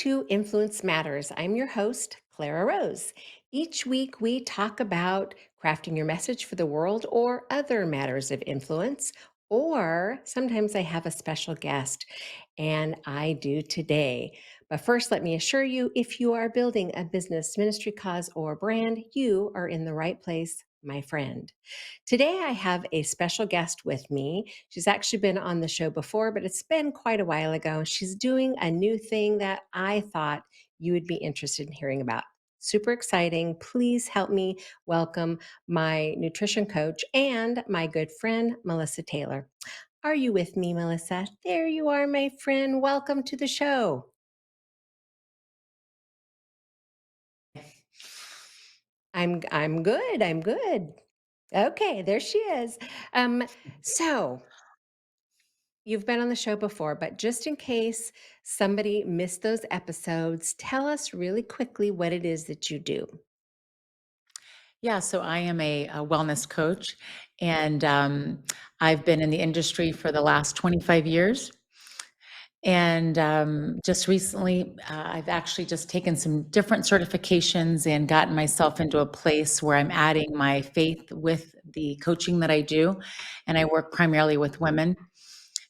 to Influence Matters. I'm your host, Clara Rose. Each week, we talk about crafting your message for the world or other matters of influence. Or sometimes I have a special guest, and I do today. But first, let me assure you if you are building a business, ministry, cause, or brand, you are in the right place, my friend. Today, I have a special guest with me. She's actually been on the show before, but it's been quite a while ago. She's doing a new thing that I thought you would be interested in hearing about. Super exciting. Please help me welcome my nutrition coach and my good friend, Melissa Taylor. Are you with me, Melissa? There you are, my friend. Welcome to the show. I'm good. I'm good. Okay, there she is. Um, so You've been on the show before, but just in case somebody missed those episodes, tell us really quickly what it is that you do. Yeah, so I am a wellness coach, and I've been in the industry for the last 25 years. And just recently, I've actually just taken some different certifications and gotten myself into a place where I'm adding my faith with the coaching that I do. And I work primarily with women,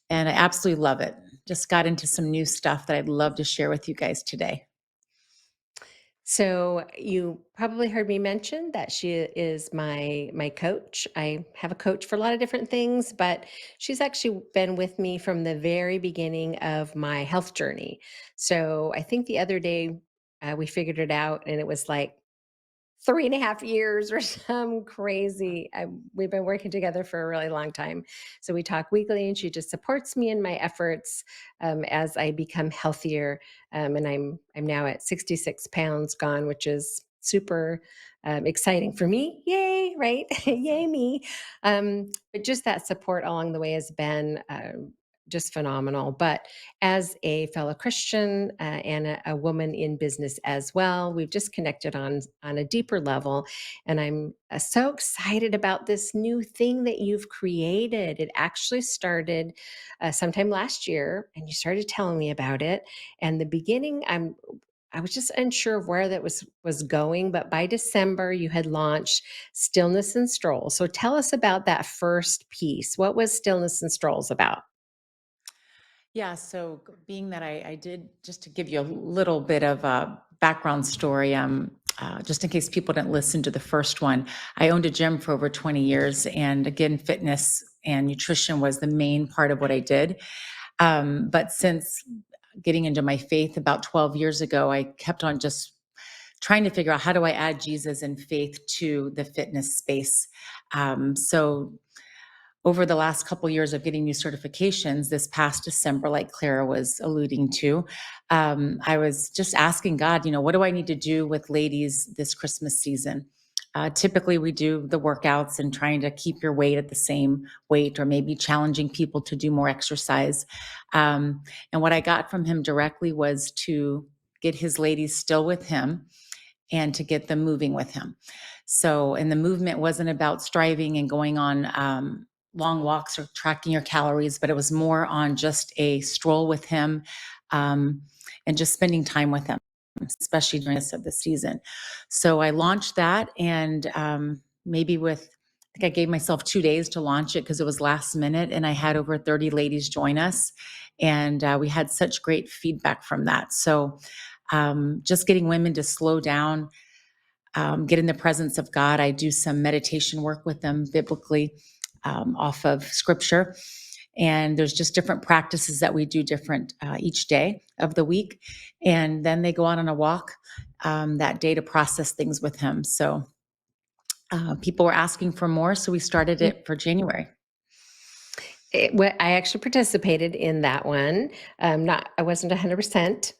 and I absolutely love it. Just got into some new stuff that I'd love to share with you guys today. So you probably heard me mention that she is my coach. I have a coach for a lot of different things, but she's actually been with me from the very beginning of my health journey. So I think the other day we figured it out, and it was like 3.5 years or some crazy. We've been working together for a really long time. So we talk weekly, and she just supports me in my efforts as I become healthier. And I'm now at 66 pounds gone, which is super exciting for me. Yay, right? Yay, me. But just that support along the way has been just phenomenal. But as a fellow Christian and a woman in business as well, we've just connected on a deeper level, and I'm so excited about this new thing that you've created. It actually started sometime last year, and you started telling me about it. And the beginning, I was just unsure of where that was going, but by December you had launched Stillness and Strolls. So tell us about that first piece. What was Stillness and Strolls about? Yeah, so being that I did, just to give you a little bit of a background story, just in case people didn't listen to the first one, I owned a gym for over 20 years. And again, fitness and nutrition was the main part of what I did. But since getting into my faith about 12 years ago, I kept on just trying to figure out how do I add Jesus and faith to the fitness space. So over the last couple years of getting new certifications this past December, like Clara was alluding to, I was just asking God, what do I need to do with ladies this Christmas season? Typically, we do the workouts and trying to keep your weight at the same weight, or maybe challenging people to do more exercise. And what I got from him directly was to get his ladies still with him and to get them moving with him. So, and the movement wasn't about striving and going on long walks or tracking your calories, but it was more on just a stroll with him, um, and just spending time with him, especially during this of the season. So I launched that, and maybe with, I think I gave myself 2 days to launch it because it was last minute, and I had over 30 ladies join us, and we had such great feedback from that. So just getting women to slow down, get in the presence of God. I do some meditation work with them biblically, off of scripture. And there's just different practices that we do different each day of the week. And then they go out on a walk that day to process things with him. So people were asking for more. So we started it for January. I actually participated in that one. Not, I wasn't 100%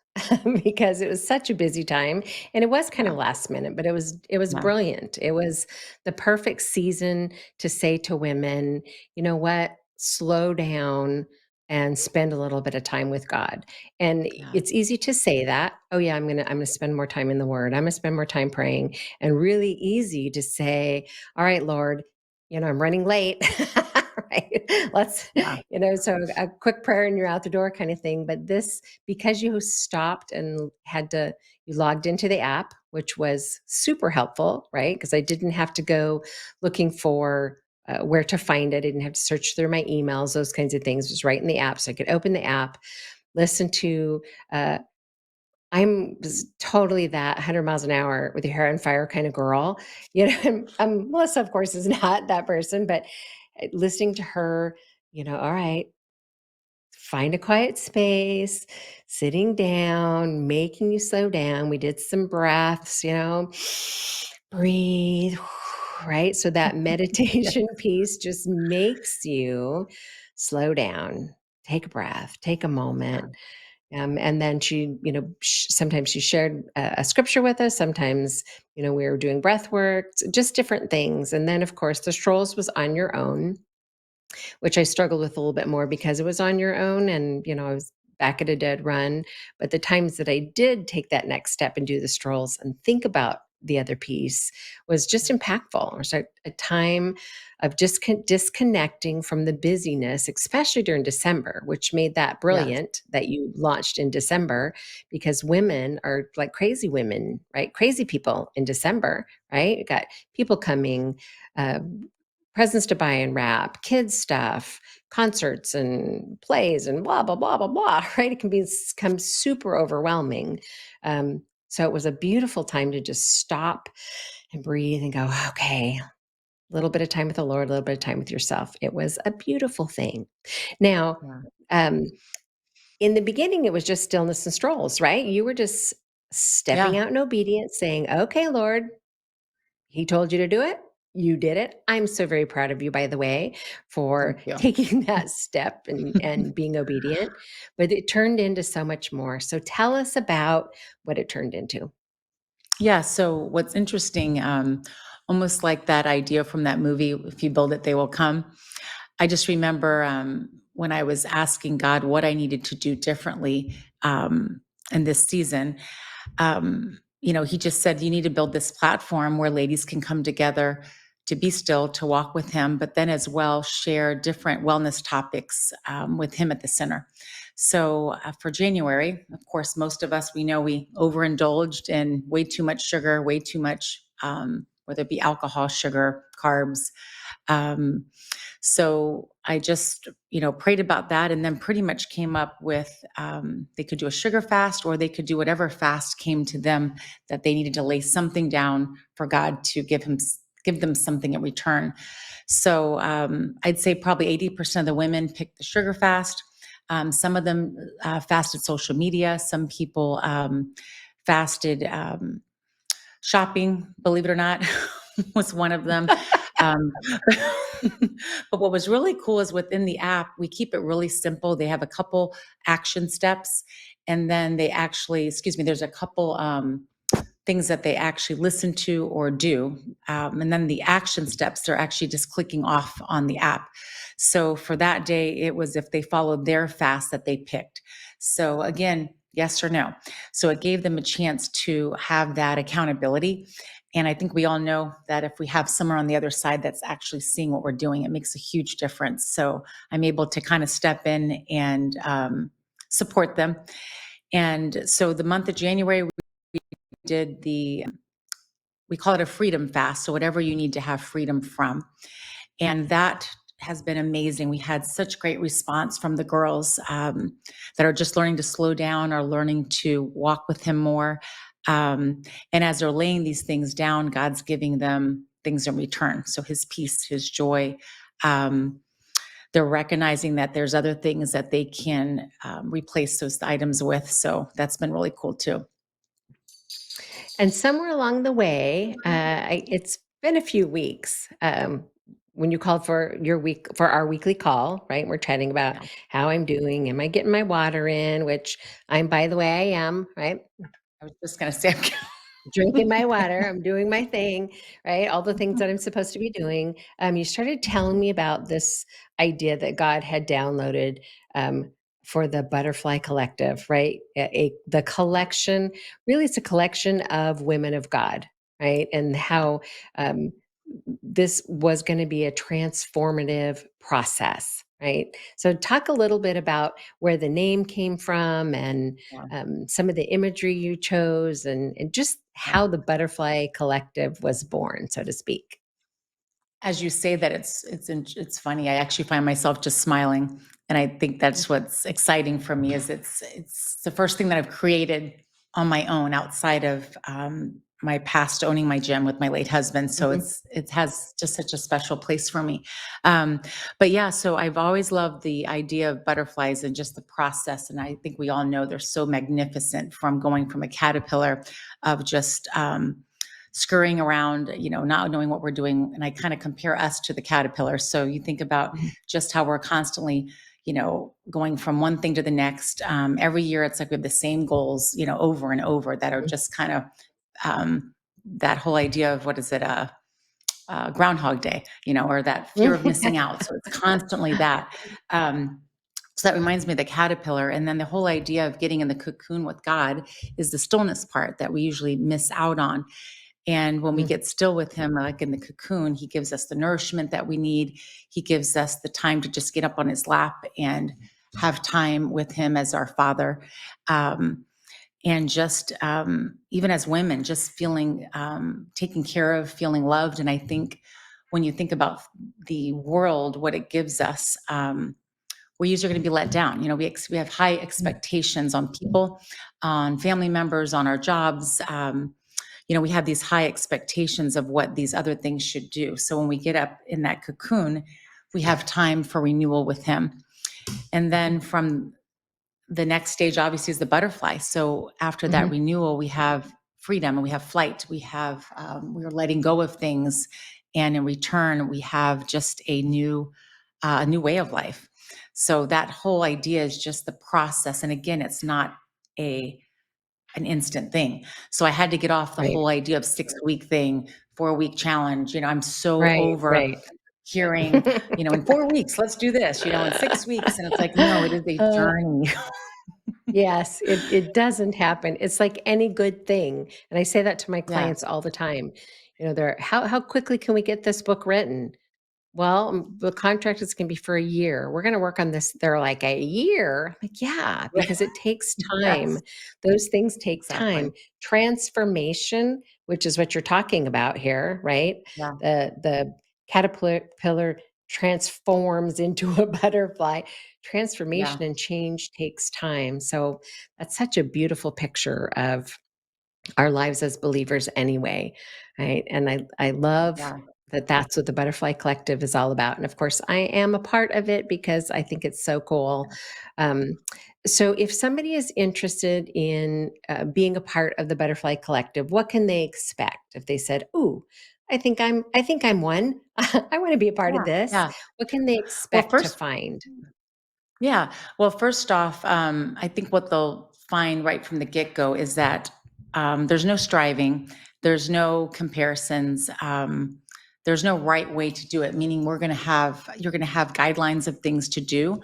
because it was such a busy time, and it was kind Yeah. of last minute, but it was Yeah. brilliant. It was the perfect season to say to women, you know what, slow down and spend a little bit of time with God. And Yeah. it's easy to say that, oh yeah, I'm gonna spend more time in the Word. I'm gonna spend more time praying, and really easy to say, all right, Lord, I'm running late. right? Let's, Yeah. so a quick prayer and you're out the door kind of thing. But this, because you stopped and you logged into the app, which was super helpful, right? Because I didn't have to go looking for where to find it. I didn't have to search through my emails, those kinds of things. It was right in the app. So I could open the app, listen to, uh, I'm just totally that 100 miles an hour with your hair on fire kind of girl. Melissa, of course, is not that person, but listening to her, all right, find a quiet space, sitting down, making you slow down. We did some breaths, breathe, right? So that Yeah. meditation piece just makes you slow down, take a breath, take a Yeah. moment. And then she, sometimes she shared a scripture with us. Sometimes, we were doing breath work, just different things. And then, of course, the strolls was on your own, which I struggled with a little bit more because it was on your own and, I was back at a dead run. But the times that I did take that next step and do the strolls and think about the other piece was just impactful. It was a time of just disconnecting from the busyness, especially during December, which made that Yes. brilliant that you launched in December because women are like crazy women, right? Crazy people in December, right? You got people coming, uh, presents to buy and wrap, kids stuff, concerts and plays and blah blah blah blah blah. Right? It can become super overwhelming. So it was a beautiful time to just stop and breathe and go, okay, a little bit of time with the Lord, a little bit of time with yourself. It was a beautiful thing. Now, Yeah. um, in the beginning, it was just stillness and strolls, right? You were just stepping Yeah. out in obedience, saying, okay, Lord, he told you to do it. You did it. I'm so very proud of you, by the way, for Thank you. taking that step and being obedient. But it turned into so much more. So tell us about what it turned into. Yeah. So what's interesting, almost like that idea from that movie, if you build it, they will come. I just remember when I was asking God what I needed to do differently in this season. He just said, you need to build this platform where ladies can come together to be still, to walk with him, but then as well share different wellness topics with him at the center. So for January, of course, most of us, we know we overindulged in way too much sugar, way too much, whether it be alcohol, sugar, carbs. Um, so I just, prayed about that and then pretty much came up with they could do a sugar fast or they could do whatever fast came to them that they needed to lay something down for God to give them something in return. So I'd say probably 80% of the women picked the sugar fast. Some of them fasted social media. Some people fasted shopping, believe it or not, was one of them. Um, but what was really cool is within the app, we keep it really simple. They have a couple action steps, and then there's a couple things that they actually listen to or do. And then the action steps, they're actually just clicking off on the app. So for that day, it was if they followed their fast that they picked. So again, yes or no. So it gave them a chance to have that accountability. And I think we all know that if we have someone on the other side that's actually seeing what we're doing, it makes a huge difference. So I'm able to kind of step in and support them. And so the month of January, we did we call it a freedom fast. So whatever you need to have freedom from. And that has been amazing. We had such great response from the girls that are just learning to slow down or learning to walk with him more. And as they're laying these things down, God's giving them things in return. So his peace, his joy. Um, they're recognizing that there's other things that they can replace those items with. So that's been really cool too. And somewhere along the way, it's been a few weeks. When you called for our weekly call, right? We're chatting about Yeah. how I'm doing. Am I getting my water in? Which by the way, I am, right? I was just going to say, Drinking my water, I'm doing my thing, right? All the things that I'm supposed to be doing. You started telling me about this idea that God had downloaded um, for the Butterfly Collective, right? The collection, really, it's a collection of women of God, right? And how yeah, this was going to be a transformative process, right? So, talk a little bit about where the name came from and Yeah. some of the imagery you chose, and just Yeah. how the Butterfly Collective was born, so to speak. As you say that, it's funny. I actually find myself just smiling, and I think that's what's exciting for me. Is it's the first thing that I've created on my own outside of my past owning my gym with my late husband. So Mhm. it has just such a special place for me. Um, but yeah, so I've always loved the idea of butterflies and just the process. And I think we all know they're so magnificent, from going from a caterpillar of just scurrying around, not knowing what we're doing. And I kind of compare us to the caterpillar. So you think about Mhm. just how we're constantly, going from one thing to the next. Every year, it's like we have the same goals, over and over, that are just kind of that whole idea of, what is it? Groundhog Day, or that fear of missing out. So it's constantly that. Um, so that reminds me of the caterpillar. And then the whole idea of getting in the cocoon with God is the stillness part that we usually miss out on. And when we Mhm. get still with him, like in the cocoon, he gives us the nourishment that we need. He gives us the time to just get up on his lap and have time with him as our father. Um, and just even as women, just feeling taken care of, feeling loved. And I think when you think about the world, what it gives us, we're usually going to be let down. We have high expectations on people, on family members, on our jobs. We have these high expectations of what these other things should do. So when we get up in that cocoon, we have time for renewal with him. And then from the next stage, obviously, is the butterfly. So after that Mhm. renewal, we have freedom, and we have flight. We're letting go of things. And in return, we have just a new way of life. So that whole idea is just the process. And again, it's not a an instant thing. So I had to get off the Right. whole idea of 6-week thing, 4-week challenge. I'm so Right, over right. hearing, in 4 weeks, let's do this, in 6 weeks. And it's like, no, it is a Uh, journey. yes, it doesn't happen. It's like any good thing, and I say that to my Yeah. clients all the time. They're, "How quickly can we get this book written?" Well, the contract is gonna be for a year. We're gonna work on this. They're like, "A year?" I'm like, "Yeah, Right. because it takes time. Yes, Those things take exactly. time." Transformation, which is what you're talking about here, right? Yeah. The caterpillar transforms into a butterfly. Yeah. Transformation and change takes time. So that's such a beautiful picture of our lives as believers anyway, right? And I love Yeah. that that's what the Butterfly Collective is all about. And of course, I am a part of it because I think it's so cool. Um, so, if somebody is interested in being a part of the Butterfly Collective, what can they expect if they said, "Ooh, I think I'm one. I want to be a part of Yeah. this." Yeah. What can they Well, expect to first find? Yeah. Well, first off, I think what they'll find right from the get go is that there's no striving, there's no comparisons, there's no right way to do it. Meaning, you're going to have guidelines of things to do.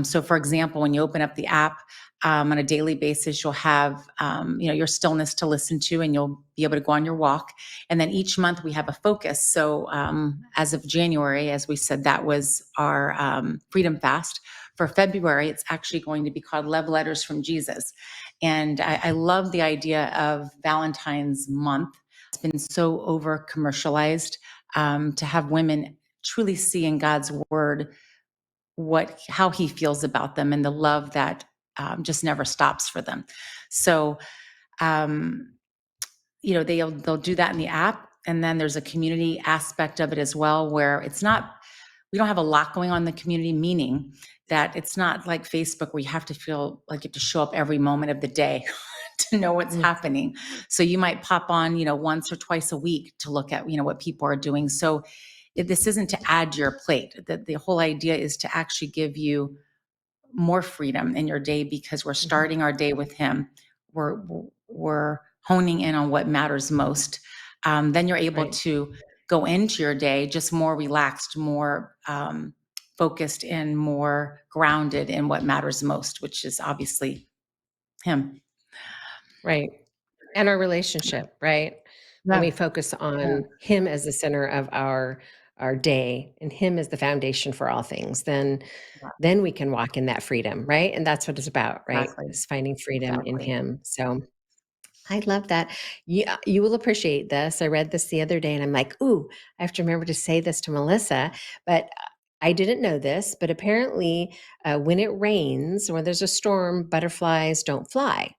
So, for example, when you open up the app on a daily basis, you'll have your stillness to listen to, and you'll be able to go on your walk. And then each month we have a focus. So, as of January, as we said, that was our Freedom Fast. For February, it's actually going to be called Love Letters from Jesus. And I love the idea of Valentine's month. It's been so over commercialized, to have women truly see in God's word how he feels about them, and the love that just never stops for them. So, um, they'll do that in the app. And then there's a community aspect of it as well, where we don't have a lot going on in the community, meaning that it's not like Facebook, where you have to feel like you have to show up every moment of the day to know what's Mm, happening. So you might pop on, once or twice a week to look at, what people are doing. So this isn't to add to your plate. The whole idea is to actually give you more freedom in your day, because we're mhm. starting our day with him. We're honing in on what matters most. Then you're able Right, to go into your day just more relaxed, more focused, and more grounded in what matters most, which is obviously him. right. And our relationship, right? when we Yeah. focus Yeah. on him as the center of our day and him as the foundation for all things, Yeah. then we can walk in that freedom, right? And that's what it's about, right? Exactly. Is finding freedom in Exactly. him. So I love that. You will appreciate this. I read this the other day and I'm like, ooh, I have to remember to say this to Melissa. But I didn't know this, but apparently, when it rains or there's a storm, butterflies don't fly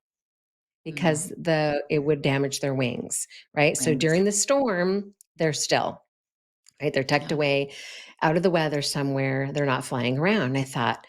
because Mm. it would damage their wings, right? So Wings. during the storm, they're still, right? They're tucked Yeah. away out of the weather somewhere. They're not flying around. I thought,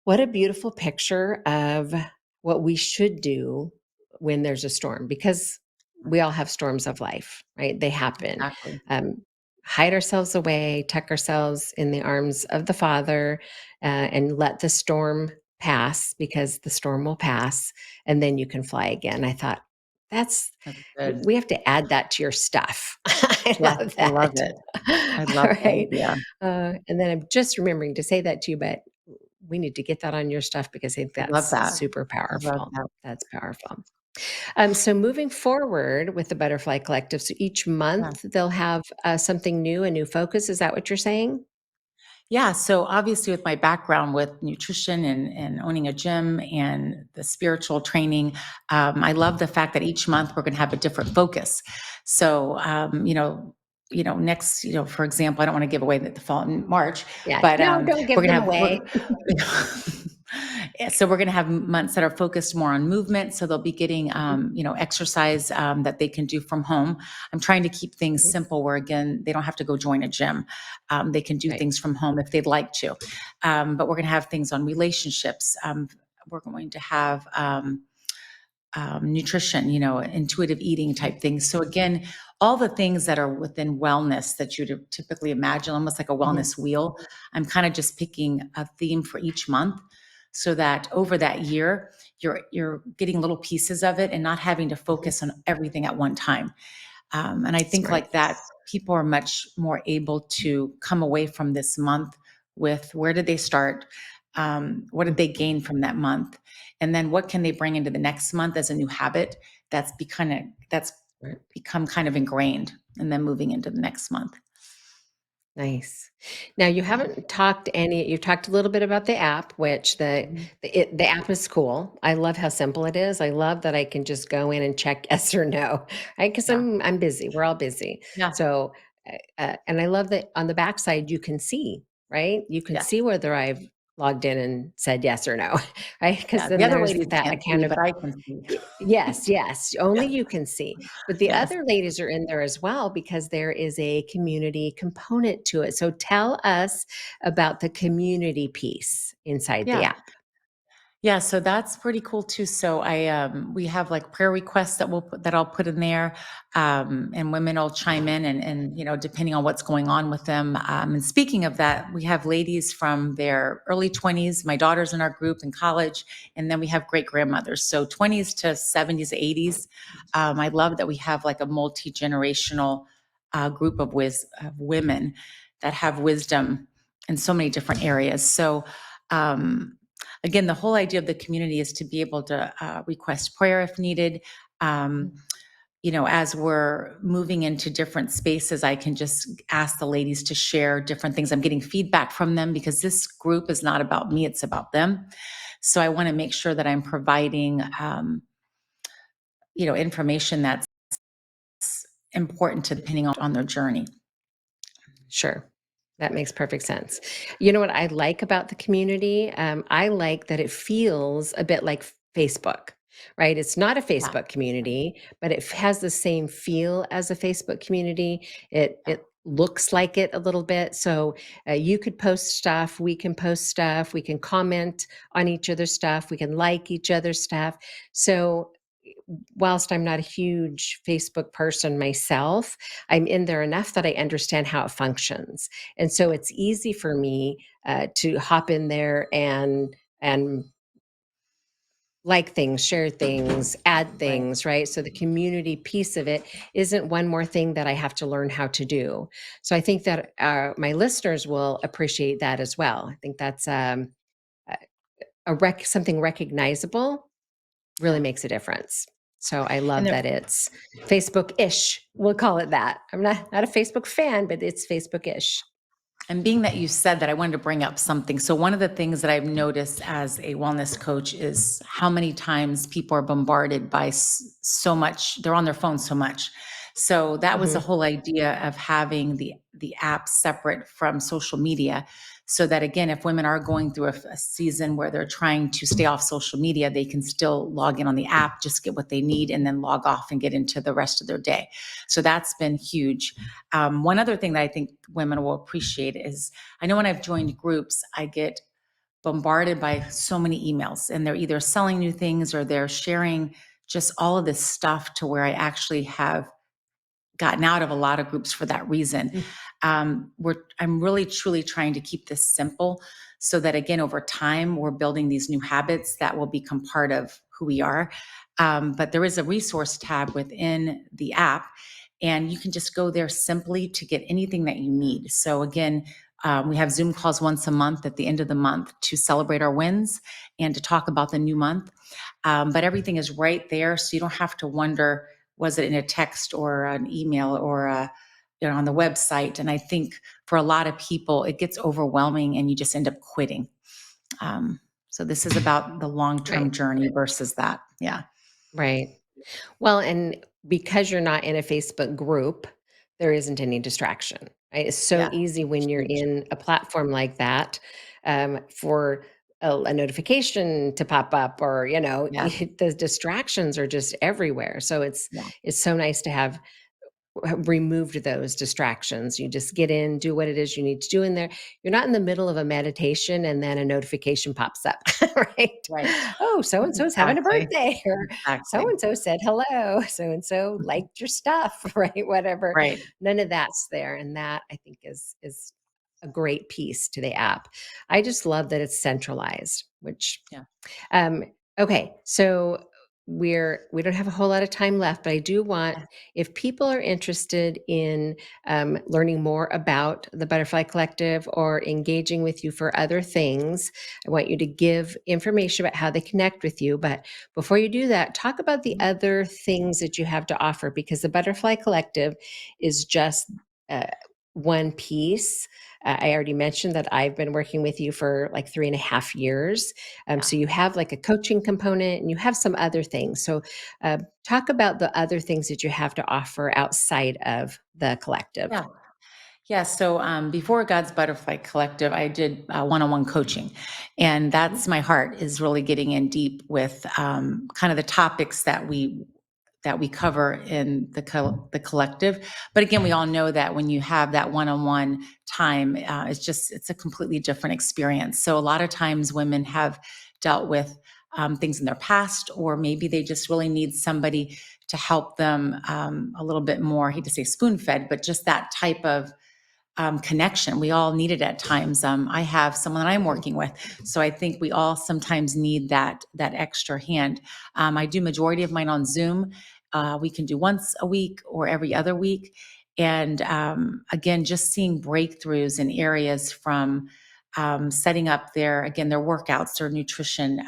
what a beautiful picture of what we should do when there's a storm, because we all have storms of life, right? They happen. Exactly. Um, Hide ourselves away, tuck ourselves in the arms of the Father, and let the storm pass because the storm will pass, and then you can fly again. I thought, that's, That's good. we have to add that to your stuff. I Yes, love I love that. it. I All love the right. idea. And then I'm just remembering to say that to you, but we need to get that on your stuff because I think I love that's that. super I love powerful. that. That's powerful. So moving forward with the Butterfly Collective, so each Yeah. month they'll have something new, a new focus. Is that what you're saying? Yeah, so obviously with my background with nutrition and owning a gym and the spiritual training, I love the fact that each month we're going to have a different focus. So, next, for example, I don't want to give away the fall in March, Yeah. but No, don't we're give going to them have away. yeah, so we're going to have months that are focused more on movement. So they'll be getting, Mhm, exercise that they can do from home. I'm trying to keep things mhm. simple where, again, they don't have to go join a gym. They can do Right. things from home if they'd like to. But we're going to have things on relationships. We're going to have nutrition, intuitive eating type things. So again, all the things that are within wellness that you'd typically imagine, almost like a Mhm. wellness wheel. I'm kind of just picking a theme for each month, so that over that year, you're getting little pieces of it and not having to Mhm. focus on everything at one time. And I think Smart. like that, people are much more able to come away from this month with where did they start? What did Mhm. they gain from that month? And then what can they bring into the next month as a new habit that's Smart. become kind of ingrained, and then moving into the next month. Nice. Now you Yeah. haven't talked any you've talked a little bit about the app, which Mhm. the app is cool. I love how simple it is. I love that I can just go in and check yes or no, right? Because Yeah. I'm busy. We're all busy. Yeah. So, and I love that on the backside you can see, right? You can Yes. see whether I've logged in and said yes or no, right? Because Yeah. The then other there's ladies that can't see, account but I can see. Yes, yes, only you can see. But the Yes. other ladies are in there as well because there is a community component to it. So tell us about the community piece inside the Yeah. app. Yeah, so that's pretty cool too. So we have like prayer requests that I'll put in there, and women will chime in and depending on what's going on with them. And speaking of that, we have ladies from their early 20s. My daughter's in our group in college, and then we have great grandmothers. So 20s to 70s, 80s. I love that we have like a multi-generational group of women that have wisdom in so many different areas. So. Um, Again, the whole idea of the community is to be able to request prayer if needed. Um, as we're moving into different spaces, I can just ask the ladies to share different things. I'm getting feedback from them because this group is not about me, it's about them. So I want to make sure that I'm providing, information that's important to depending on their journey. Sure. That makes perfect sense. You know what I like about the community? I like that it feels a bit like Facebook, right? It's not a Yeah, Facebook community, but it has the same feel as a Facebook community. yeah, It looks like it a little bit. So you could post stuff, we can post stuff, we can comment on each other's stuff, we can like each other's stuff. So whilst I'm not a huge Facebook person myself, I'm in there enough that I understand how it functions. And so yeah, it's easy for me to hop in there and like things, share things, add right. things, right? So the community piece of it isn't one more thing that I have to learn how to do. So I think that my listeners will appreciate that as well. I think that's something recognizable really Yeah. makes a difference. So I And love there that it's Facebook-ish. We'll call it that. I'm not a Facebook fan, but it's Facebook-ish. And being that you said that, I wanted to bring up something. So, one of the things that I've noticed as a wellness coach is how many times people are bombarded by so much, they're on their phone so much. So, that was the Mhm. whole idea of having the app separate from social media. So that again, if women are going through a season where they're trying to stay off social media, they can still log in on the app, just get what they need, and then log off and get into the rest of their day. So that's been huge. One other thing that I think women will appreciate is I know when I've joined groups, I get bombarded by so many emails, and they're either selling new things or they're sharing just all of this stuff to where I actually have gotten out of a lot of groups for that reason. Mm. I'm really truly trying to keep this simple so that again, over time, we're building these new habits that will become part of who we are. But there is a resource tab within the app, and you can just go there simply to get anything that you need. So again, we have Zoom calls once a month at the end of the month to celebrate our wins and to talk about the new month. But everything is right there, so you don't have to wonder, was it in a text or an email or on the website? And I think for a lot of people, it gets overwhelming, and you just end up quitting. Um, so this is about the long term Right, journey versus that. Yeah, right. Well, and because you're not in a Facebook group, there isn't any distraction, right? It's so yeah, easy when you're huge. in a platform like that, for a notification to pop up, or Yeah, the distractions are just everywhere. So yeah, it's so nice to have removed those distractions. You just get in, do what it is you need to do in there. You're not in the middle of a meditation and then a notification pops up, right? right. Oh, so and so's having a Exactly. birthday, or so Exactly. and so said hello, so and so liked your stuff, right? Whatever. Right. None of that's there, and that I think is a great piece to the app. I just love that it's centralized, which Yeah. um, okay, so we don't have a whole lot of time left, but I do want, if people are interested in learning more about the Butterfly Collective or engaging with you for other things, I want you to give information about how they connect with you. But before you do that, talk about the Mhm. other things that you have to offer, because the Butterfly Collective is just uh, one piece. I already mentioned that I've been working with you for like 3.5 years. Yeah. So you have like a coaching component and you have some other things. So talk about the other things that you have to offer outside of the collective. Yeah. Yeah. So before God's Butterfly Collective, I did one-on-one coaching, and that's my heart is really getting in deep with kind of the topics that we cover in the collective. But again, we all know that when you have that one-on-one time, it's a completely different experience. So a lot of times, women have dealt with things in their past, or maybe they just really need somebody to help them a little bit more. I hate to say spoon-fed, but just that type of connection. We all need it at times. I have someone that I'm Mhm. working with, so I think we all sometimes need that extra hand. I do majority of mine on Zoom. We can do once a week or every other week, and again, just seeing breakthroughs in areas from setting up their workouts, their nutrition.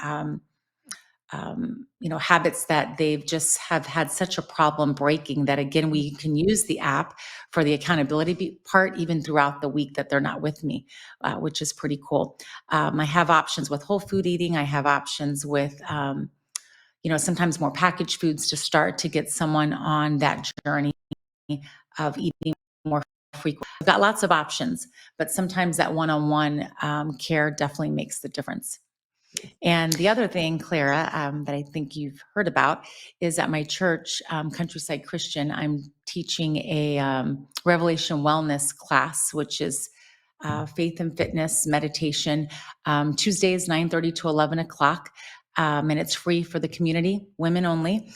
Habits that they've just have had such a problem breaking, that again we can use the app for the accountability part even throughout the week that they're not with me, which is pretty cool. I have options with whole food eating. I have options with sometimes more packaged foods to start to get someone on that journey of eating more frequent. I've got lots of options, but sometimes that one-on-one care definitely makes the difference. And the other thing, Clara, that I think you've heard about is at my church, Countryside Christian, I'm teaching a Revelation Wellness class, which is faith and fitness meditation. Tuesdays, 9:30 to 11 o'clock. And it's free for the community, women only.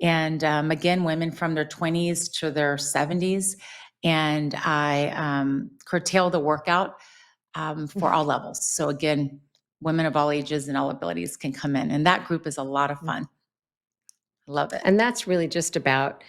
And again, women from their 20s to their 70s. And I curtail the workout for all levels. So again, women of all ages and all abilities can come in, and that group is a lot of fun. Love it. And that's really just about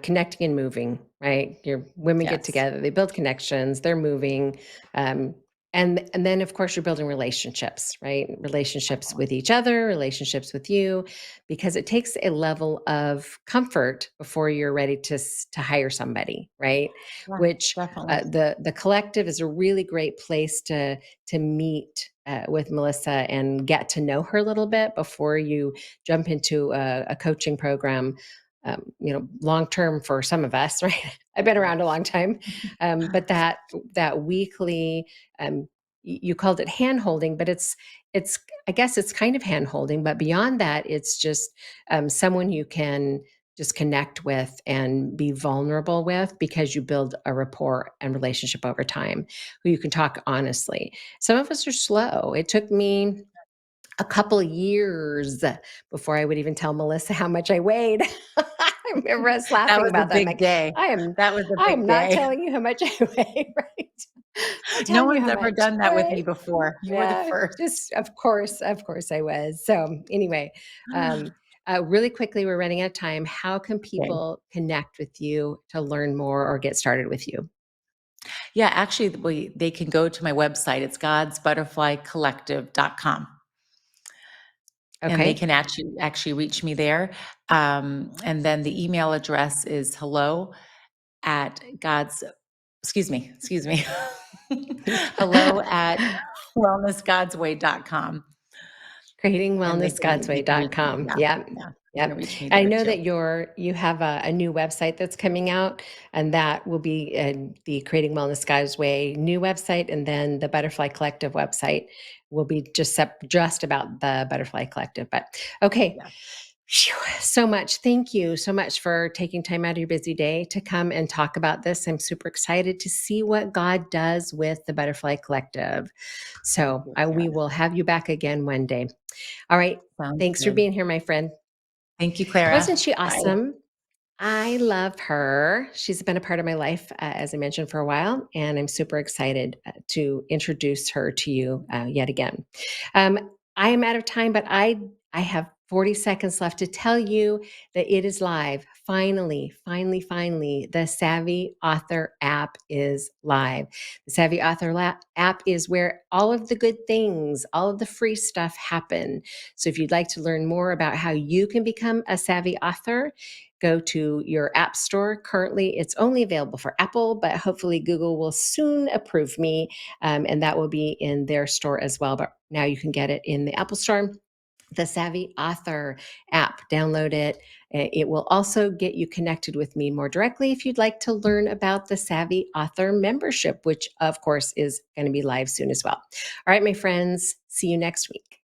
connecting and moving, right? Your women get Yes. together, they build connections, they're moving. Um, And then of course you're building relationships, right? Relationships Definitely. with each other, relationships with you, because it takes a level of comfort before you're ready to hire somebody, right? Yeah, Which definitely. the collective is a really great place to meet with Melissa and get to know her a little bit before you jump into a coaching program. Long term for some of us, right? I've been Yeah. around a long time, but that weekly, you called it hand holding, but it's I guess it's kind of hand holding, but beyond that, it's just someone you can just connect with and be vulnerable with because you build a rapport and relationship over time who you can talk honestly. Some of us are slow. It took me a couple of years before I would even tell Melissa how much I weighed. I remember us That laughing was a about that. I'm big like, day. I am That was a I am big not day. telling you how much I weigh, right? Not No telling you one's how ever much. done All that with right. me before. You were the Yeah, first. just of course I was. So anyway, um, really quickly, we're running out of time. How can Okay. people connect with you to learn more or get started with you? Yeah, actually, they can go to my website. It's godsbutterflycollective.com. And they Okay. can actually reach me there. And then the email address is hello at God's excuse me. Hello at wellnessgodsway.com. And they can reach me. Creatingwellnessgodsway.com. Yeah. Yeah. Yeah. They can Yep. reach me I there know too. that you have a new website that's coming out, and that will be the Creating Wellness Guys Way new website, and then the Butterfly Collective website will be just about the Butterfly Collective. But okay, Yeah. phew, so much. Thank you so much for taking time out of your busy day to come and talk about this. I'm super excited to see what God does with the Butterfly Collective. Thank So you, we Clara. will have you back again one day. All right. Sounds Thanks for good. being here, my friend. Thank you, Clara. Wasn't she Bye. awesome? I love her. She's been a part of my life, as I mentioned, for a while, and I'm super excited to introduce her to you yet again. I am out of time, but I have 40 seconds left to tell you that it is live. Finally, finally, finally, the Savvy Author app is live. The Savvy Author app is where all of the good things, all of the free stuff happen. So if you'd like to learn more about how you can become a savvy author, go to your app store. Currently, it's only available for Apple, but hopefully Google will soon approve me, and that will be in their store as well. But now you can get it in the Apple Store. The Savvy Author app, download it. It will also get you connected with me more directly if you'd like to learn about the Savvy Author membership, which of course is going to be live soon as well. All right, my friends, see you next week.